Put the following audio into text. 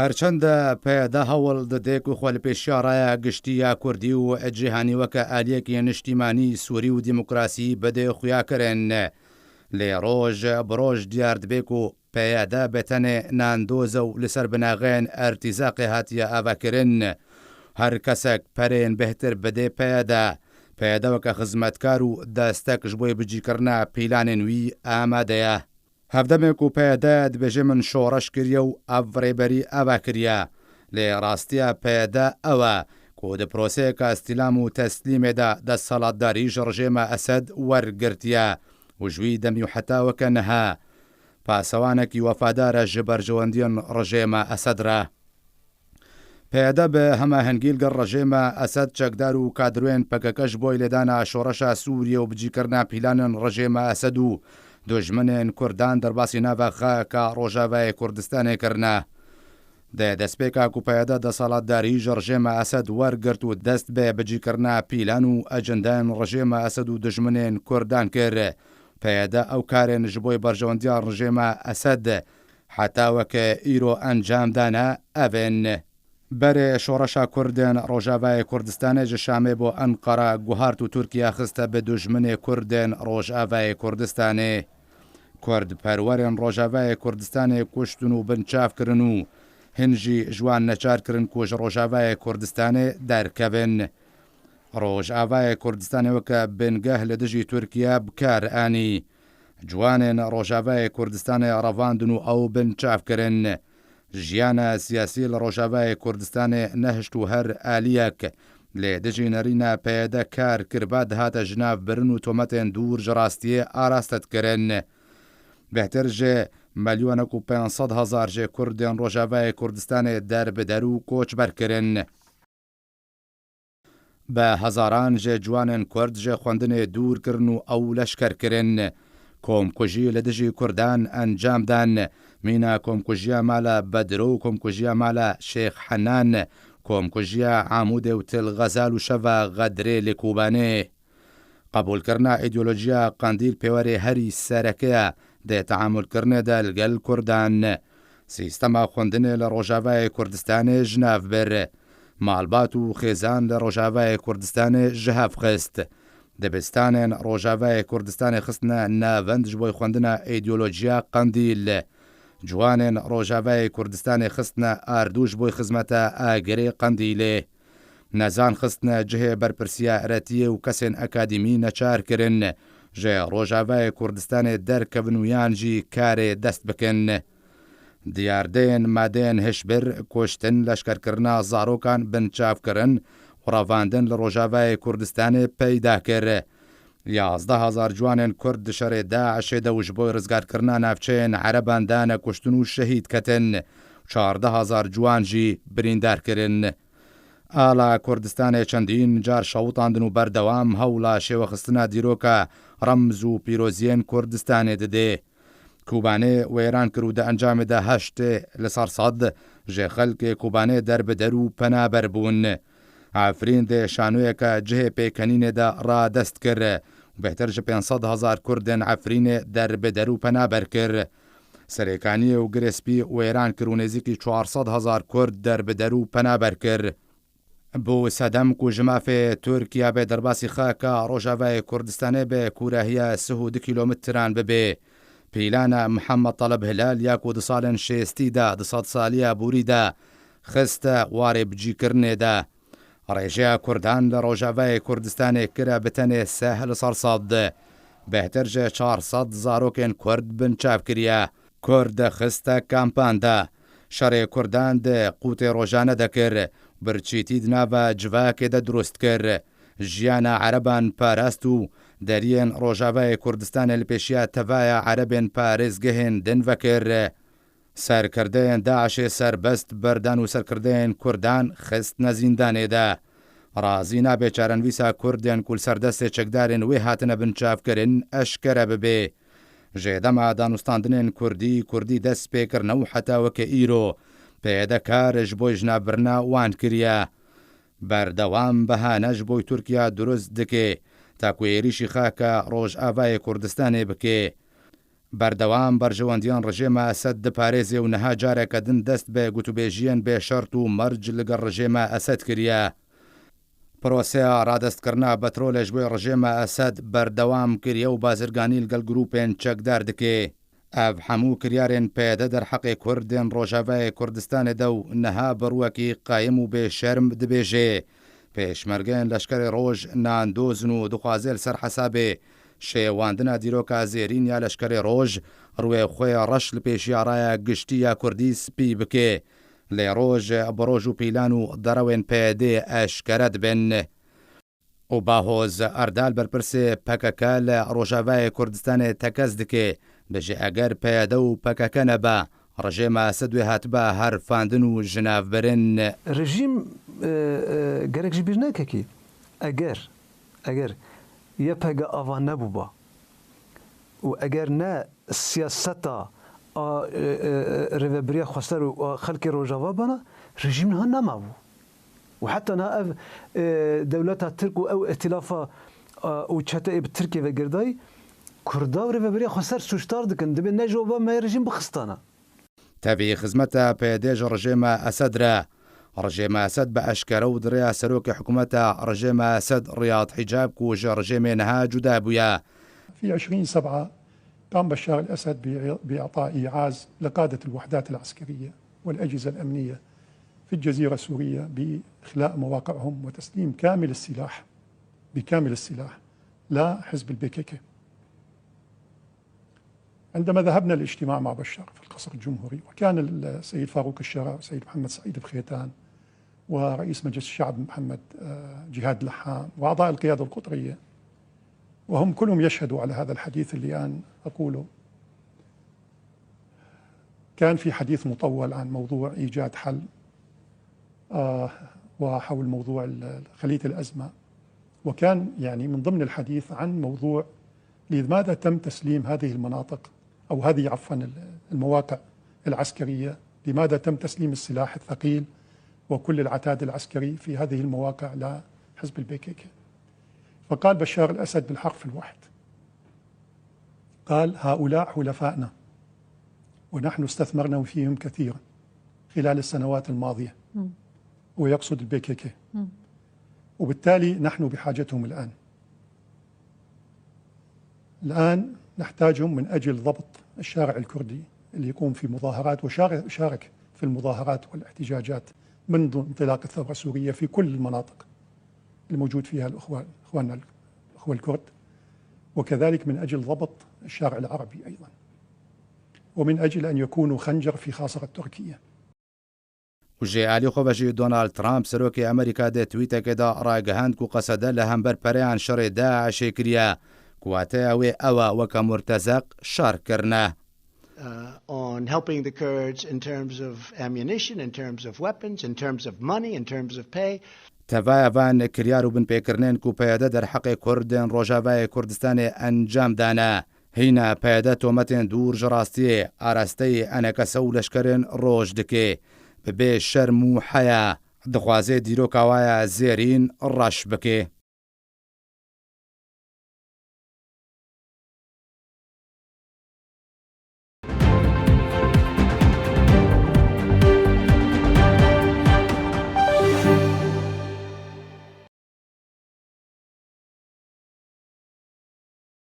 هەرچەندە پێدا هەوڵ دەدێک و خۆلپێشیارایە گشتیە کوردی و جیهانی وەکە ئالیەکی نیشتیمانی سووری و دیموکراسی بەدێ خویاکردن لێ ڕۆژ بڕۆژ دیار دەبێک و پێدا بێتەنێ ناندۆزە و لەسەر بناغێن ئەرتیزاقی هاتیە ئاواکردن هەر کەسێک پەرێن بهتر بەدێ پێداوەکە خزمەتکار و دەستەکش بۆی بجیکردنا پیلانێن وی ئامادەیە. هەفتەمێک و پێدا دبێژێ من شۆڕەش کردە و ئەڤڕێبەری ئاوا کردە لێ ڕاستیە پێدا ئەوە کۆدە پرۆسەیەکە ئەستیلام و تەسلیمێدا دەسەڵاتداریش ڕژێمە ئەسەد وەرگرتیە وژووی دەمی و حتاوەکە نەها پاسەوانێکی وەفادارە ji بەرژەوەندیان ڕژێمە ئەسەدرا. پێدا بە هەماهەنگیلگە ڕژێمە ئەسەد چەکدار و کادروێن پەکەکەش بۆی لێدانا شۆڕەشە سووریە و بجیکردنا پیلانن ڕژێمە ئەسەد و دژمنên Kurdan derbasî nava xwe ka Rojavayê Kurdistanê kirine. Dê destpêka ku peyda desalatdarî ji rejêma Esed wergirt û dest bê bicîkirina pîlan û ecendeyên rejêma Esed û dijminên Kurdan kir. Peyda ew karên ji bo berjewendiya rejêma Esed heta weke îro encam dane evên. Berê şoreşa Kurdên Rojavayê Kurdistanê ji Şamê bo Enqara guhart û Tirkiye xiste bi dijminê Kurdên Rojavayê Kurdistanê. Kurd perwerên Rojavayê Kurdistanê kuştin û binçavkirin û hin jî ji wan neçarkirin ku ji Rojavayê Kurdistanê derkevin. Rojavayê Kurdistanê weke bingeh li dijî Tirkiye bikar anî. Ciwanên Rojavayê Kurdistanê revandin û ew binçavkirin. Jiyana siyasî li Rojavayê Kurdistanê nehişt û her aliyek lê dijî nêrîna pêda kar kirba dihate ji nav birin û tometên dûr ji rastiyê arastet kirin. Bêhtir ji milyonek û 500,000 ji Kurdên Rojavayê Kurdistanê derbider û koçber kirin. Bi hezaran ji ciwanên Kurd ji xwendinê dûr kirin û ew leşker kirin. Komkujî li dijî Kurdan encam dan. Mîna komkujiya mala Bedro û komkujiya mala Şêx Henan, komkujiya Amûdê û Tilxezal û şeva Xedrê li Kobanê. Qebûlkirina îdeolojiya Qandîl pêwerê herî serekeya dê teamûlkirinê de li gel Kurdan. Sîstema xwendinê li Rojavayê Kurdistanê ji nav bir. Malbat û xêzan li Rojavayê Kurdistanê ji hev xist. Dibistanên Rojavayê Kurdistanê xistine navend ji bo xwendina îdeolojiya Qandîl. Ciwanên Rojavayê Kurdistanê xistine ardû ji bo xizmeta agirê Qandîlê. Nezan xistine cihê berpirsiya eretiyê û kesên akademî neçar kirin. Ji Rojavayê Kurdistanê derkevin û yan jî karê dest bikin. Diyardeyên madeyên hişbir, kuştin, leşkerkirina zarokan binçavkirin û revandin li Rojavayê Kurdistanê peyda kir. 11,000 ciwanên Kurd di şerê Daişê de û ji bo rizgarkirina navçeyên Ereban de nekuştin û şehîd ketin. 14,000 ciwan jî birîndar kirin. Ala Kurdistanê çendîn car şewitandin û berdewam hewla şêwexistina dîroka remz û pîroziyên Kurdistanê didê. Kobanê wêran kir û di encamê de heştê li ser sed ji xelkê Kobanê derbider û penaber bûn. Efrîn dê şanoyeka cihê pêkenînê de radest kir. Bêhtir ji 500,000 Kurdên Efrînê derbider û penaber kir. Serêkaniyê û girêspî wêran kir û nêzîkî 400,000 Kurd derbider û penaber kir. Bû sedem ku ji mafê Tirkiye bê derbasî xwe ka Rojavayê Kurdistanê bê kûrehiya 2 kîlometran bibê. Pîlana Mihemed Taleb Hilal ya ku di salên şêstî de di sedsaliya Bûrî de xiste warê bicîkirinê de. Rêjeya Kurdan li Rojavayê Kurdistanê kire bi tenê seh li ser sed. Bêhtir ji 400 zarokên Kurd binçav kiriye. Kurd xiste kampan de. Şerê Kurdan de qûtê rojane de kir. Birçîtî di nava civakê de durust kir. Jiyana Ereban parast û deriyên Rojavayê Kurdistanê li pêşiya tevaya Erebên parêzgehên din vekir. Serkirdeyên Daişê serbest berdan û serkirdeyên Kurdan xistine zîndanê de. Razî nabe çarenivîsa Kurdên ku li ser destê çekdarên wê hatine binçavkirin eşkere bibe. Ji dema danûstandinên Kurdî dest pêkirine û heta weke îro pêdekar ji bo jinavbirina wan kiriye. Berdewam behane ji bo Tirkiye durust dike ta ku êrişî xwe ka Rojavayê Kurdistanê bike. بەردەوام بەرژەوەندیان ڕژێمە ئەسەد دەپارێزێ و نەها جارێکە دن دەست بە گوتوبێژیان بێ شەرت و مەرج لەگەڵ ڕژێمە ئەسەد کردە. پرۆسەیە ڕادەستکردنا بەترۆلێش بۆی ڕژێمە ئەسەد بەردەوام کردە و بازرگانی لەگەڵ گروپێن چەکدار دکێ. ئەv هەموو کریارێن پێدە دەرحەقی کوردێن ڕۆژاوای کوردستانێدا و نەها بڕوەکی قایم و بێشەرم دەبێژێ. پێشمەرگەن لەشکری ڕۆژ ناندۆزن و دخوازێل سەر حەسابێ شێواندنە دیرۆکە زێرین یا لەشکری ڕۆژ ڕوێ خۆی ڕەش لە پێشیارایە گشتی یا کوردی سپی بکێ لێ ڕۆژ بڕۆژ و پیلان و دەڕەوێن پێدێ ئەشکەرە دبن. و باهۆز ئەردال بەرپرسێ پەکەکە لە ڕۆژاوای کوردستانێ تەکەس دکێ بەژێ ئەگەر پێدە و پەکەکە نەبە ڕژێمە ئەسەد وێ هاتبە هەرفاندن و ژناڤبرن. ڕژیم گەرەک ji bîr nekekî eger yê pege ava nebûba û eger ne siyaseta rêveberiya xweser û xelkê rojava bana rejîm niha nemabû û heta niha ev dewleta Tirk û ew îtîlafa û çeteyê bi Tirkiye ve girdayî Kurda û rêveberiya xweser sûcdar dikin dibe ne ji ava me rejîm bixistana. تەوی خزمەتە پێدێژ ڕژێمە ئەسەدرا. ڕژێمە ئەسەد بە ئەشکەرە و درێیا سەرۆکی حکوومەتە ڕژێمە ئەسەد ڕیاض حیجاب و ژە ڕژێمێ نەها جودا بووە. في 20/7 قام بشار الأسد بإعطاء إيعاز لقادة الوحدات العسكرية والأجهزة الأمنية في الجزيرة السورية بإخلاء مواقعهم وتسليم بكامل السلاح لحزب البكك. عندما ذهبنا للاجتماع مع بشار في القصر الجمهوري وكان السيد فاروق الشراء والسيد محمد سعيد بخيتان ورئيس مجلس الشعب محمد جهاد لحام وأعضاء القيادة القطرية وهم كلهم يشهدوا على هذا الحديث اللي أنا أقوله. كان في حديث مطول عن موضوع إيجاد حل وحول موضوع خلية الأزمة، وكان يعني من ضمن الحديث عن موضوع لماذا تم تسليم هذه المناطق أو هذه عفوا المواقع العسكرية، لماذا تم تسليم السلاح الثقيل وكل العتاد العسكري في هذه المواقع لحزب البكك. فقال بشار الأسد بالحرف الواحد، قال هؤلاء حلفائنا ونحن استثمرنا فيهم كثيرا خلال السنوات الماضية، ويقصد البكك، وبالتالي نحن بحاجتهم الآن نحتاجهم من أجل ضبط الشارع الكردي اللي يقوم في مظاهرات وشارك في المظاهرات والاحتجاجات منذ انطلاق الثورة السورية في كل المناطق الموجود فيها إخواننا الأخوة الكرد، وكذلك من أجل ضبط الشارع العربي أيضا، ومن أجل أن يكونوا خنجر في خاصرة تركيا. وجێعالی خۆبەژی دۆناڵد ترامپ سەرۆکی ئەمریکا دێت تویتەکەدا ڕاگەهاند و قەسەدە لە هەمبەر پەرەیان شەڕێ داعشێ کردە کواتەیە وێ ئەوە وەکە مرتەزەق شارکردنە. On helping the Kurds in terms of ammunition, in terms of weapons, in terms of money, in terms of pay. تەڤایەڤان کریار و بنپێکردنێن و پەیەدە دەرحەقی کوردن ڕۆژاوای کوردستانی ئەنجامدانە هینە پەیەدە تۆمەتێن دوور ژڕاستیێ ئاراستەی ئەنەکەسە و لەشکرێن ڕۆژ دکێ ببێ شەرم و حەیا دەخوازێ دیرۆکاوایە زێرین ڕەش بکێ.